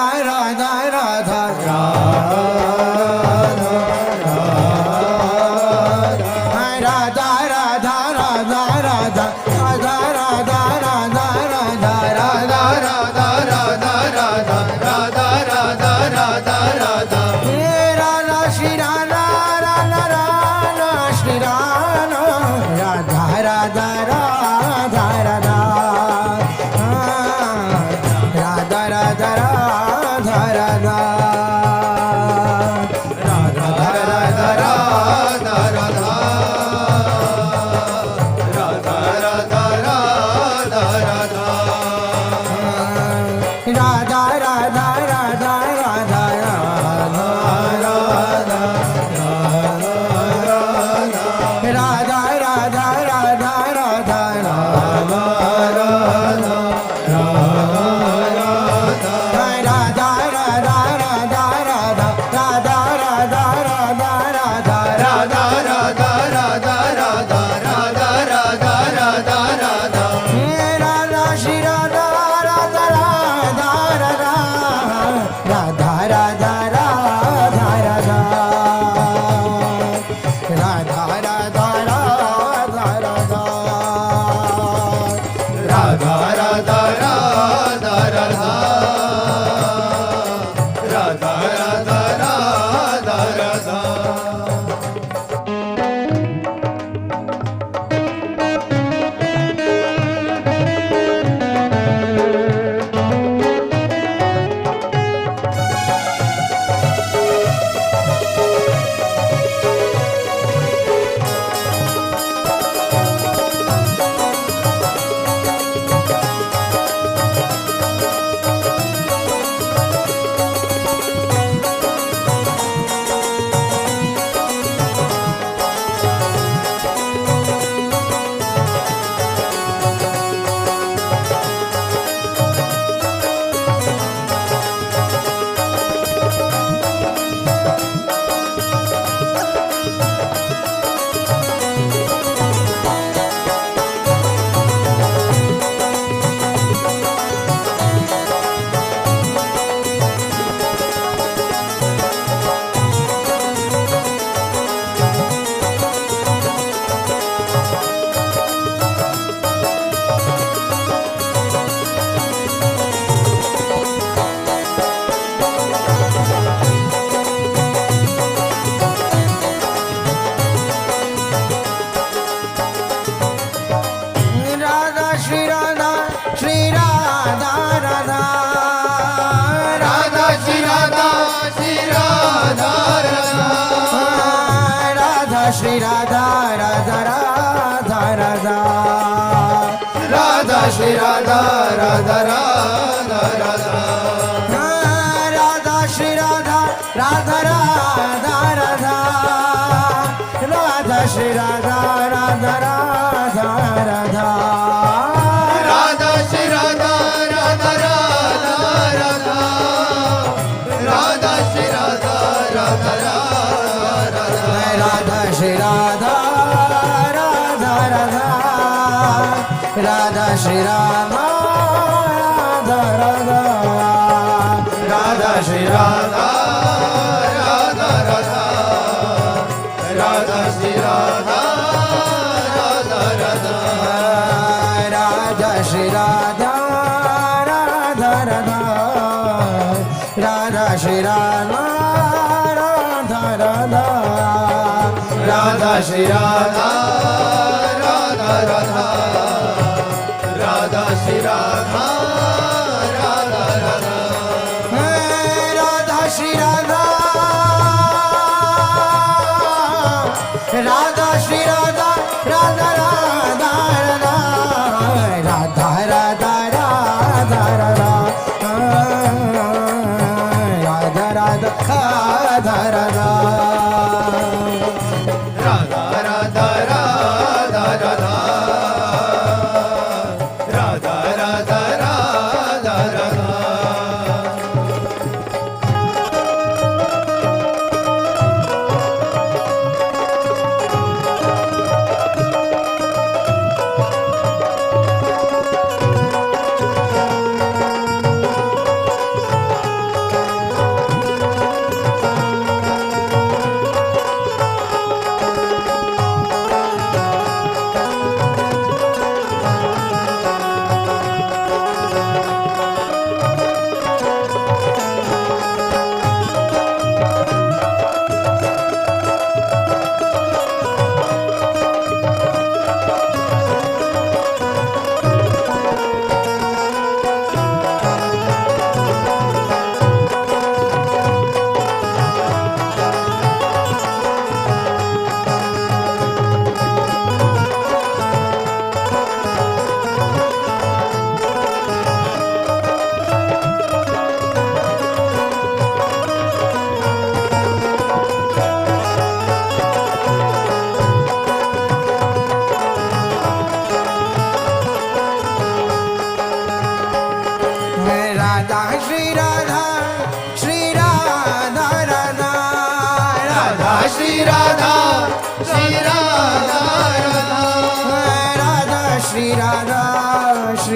राधा राधा श्री राधा राधा राधा राधा राधा श्री राधा राधा राधा राधा राधा श्री राधा राधा राधा राधा राधा श्री राधा राधा राधा राधा राधा श्री राधा राधा राधा राधा राधा श्री राधा राधा राधा श्री राधा राधा राधा राधा श्री राधा राधा राधा राधा श्री राधा राधा राधा राधा श्री राधा राधा राधा राधा श्री राधा राधा राधा राधा श्री राधा राधा राधा राधा श्री राधा राधा राधा राधा श्री राधा राधा राधा राधा श्री राधा राधा श्री राधा राधा राधा राधा राधा राधा राधा राधा राधा राधा राधा राधा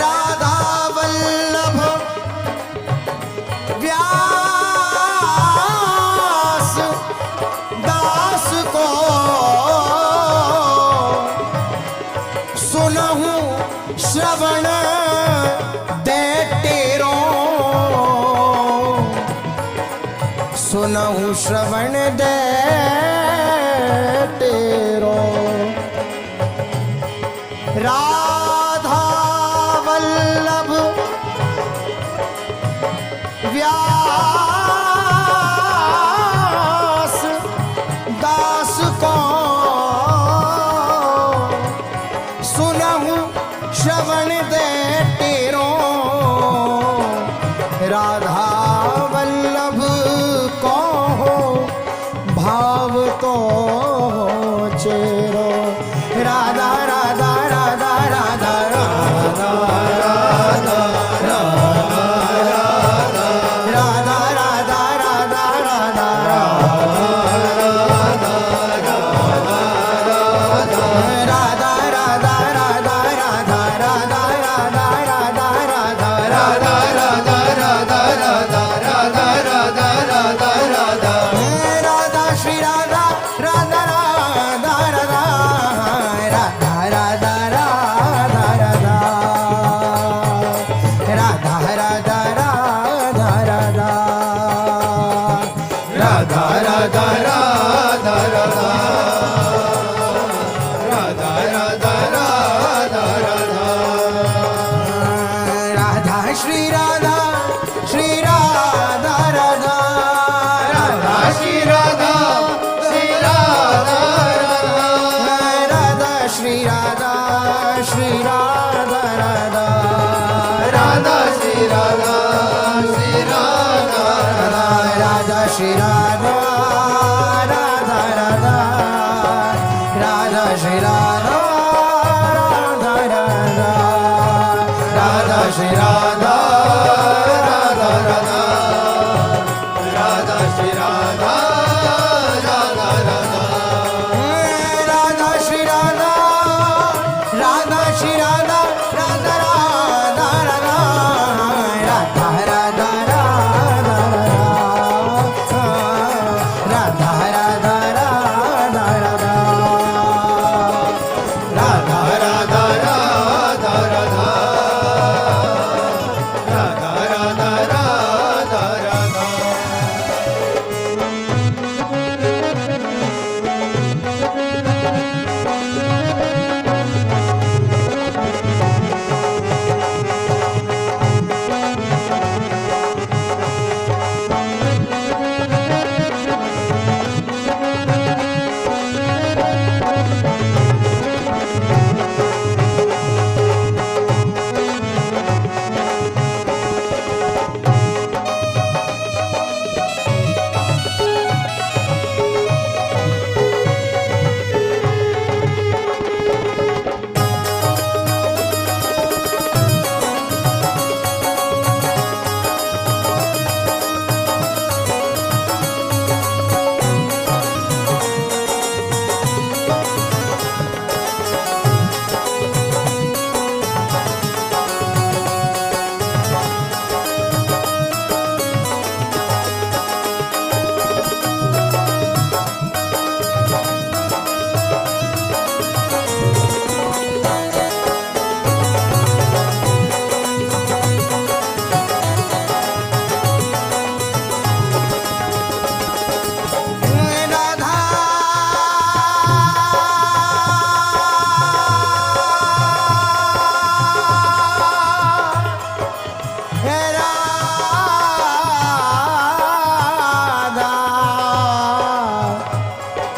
राधा वल्लभ व्यास दास को सुनहु श्रवण दे तेरो, सुनहु श्रवण दे तेरो। राधा वल्लभ व्यास दास को सुनहु श्रवण दे तेरो। राधा वल्लभ को भाव तो Chero. Radha Radha Radha Radha Radha Radha Radha Radha Radha Radha Shri Radha, Radha Radha, Radha Shri Radha, Radha Radha, Radha Shri Radha, Radha Radha, Radha Shri Radha, Radha Radha, Radha Shri Radha, Radha Shri Radha, Radha Radha Radha, Radha Radha Radha.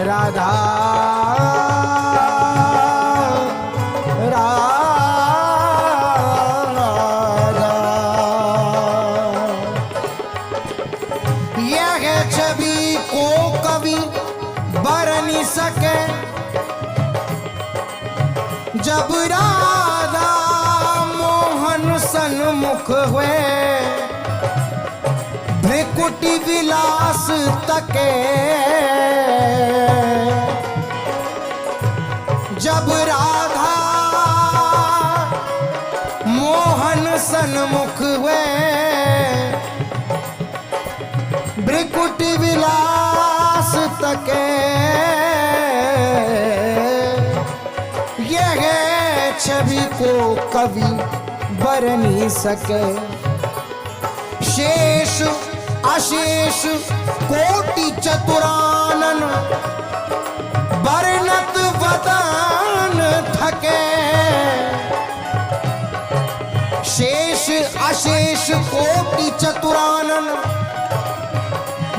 Radha Radha यह छवि को कभी बर नहीं सके जब राधा मोहन सन्मुख हुए भ्रिकुटी विलास तके जब राधा सन्मुख वे भ्रिकुट विलास तके यह छवि को कवि बरनी सके। शेष अशेष कोटि चतुरानन बरनत वदन थके। शेष अशेष कोटि चतुरानन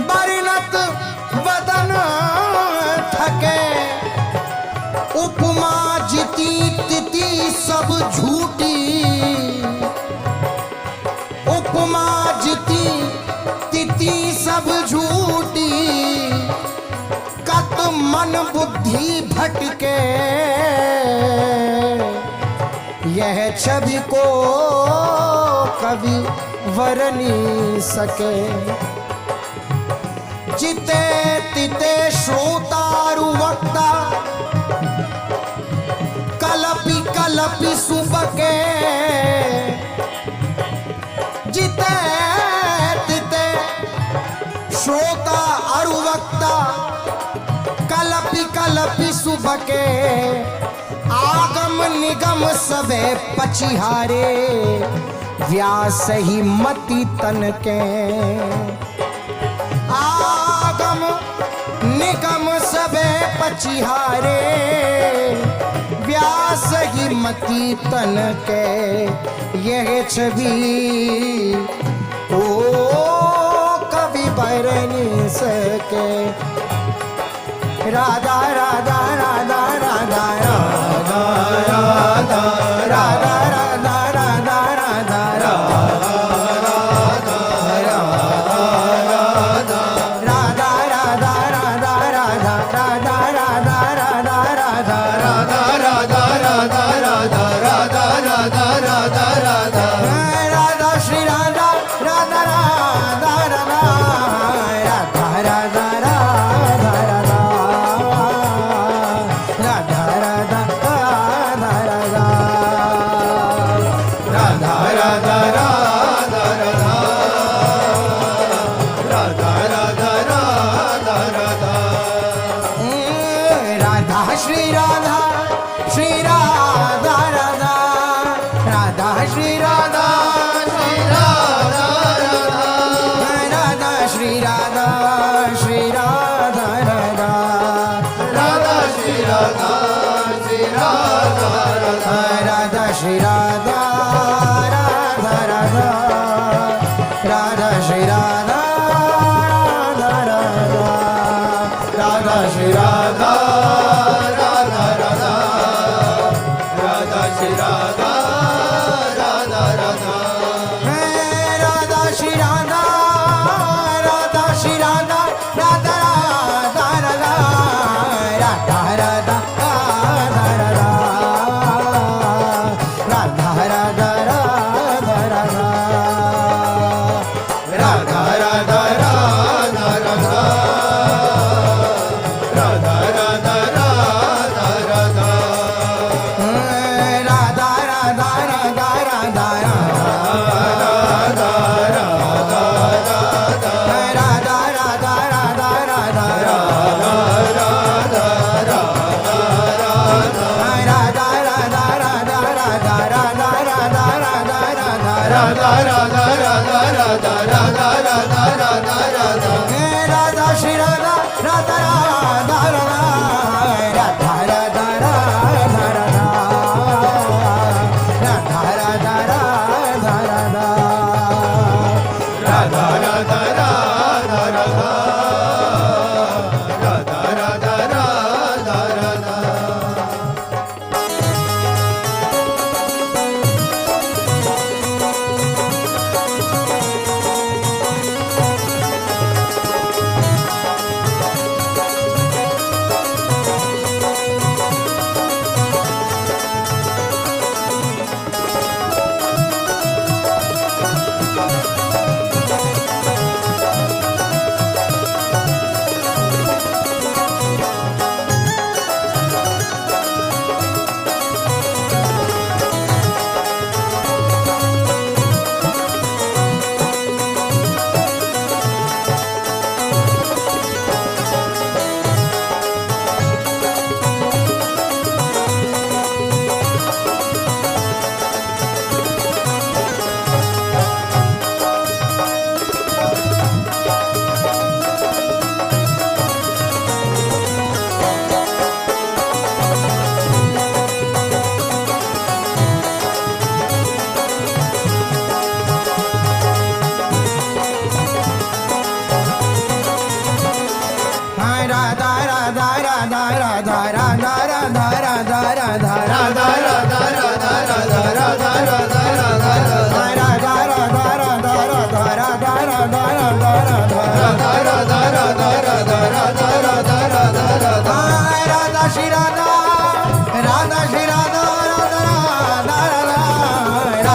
बरनत वदन थके। उपमा जिति तिथि सब झूठी, उपमा जिति तिथि सब झूठी। कत मन बुद्धि भटके यह छवि को कवि वरनी सके। जिते तिते श्रोतारु वक्ता कलपि कलपि सुबके। जिते तिते श्रोता अरुवक्ता कलपि कलपि सुबके। आगम निगम सबे पछिहारे व्यास ही मति तन के। आगम निगम सबे पछिहारे व्यास ही मति तन के। यह छवि ओ कवि बरनी सके। राधा राधा राधा राधा राधा राधा राधा राधा राधा राधा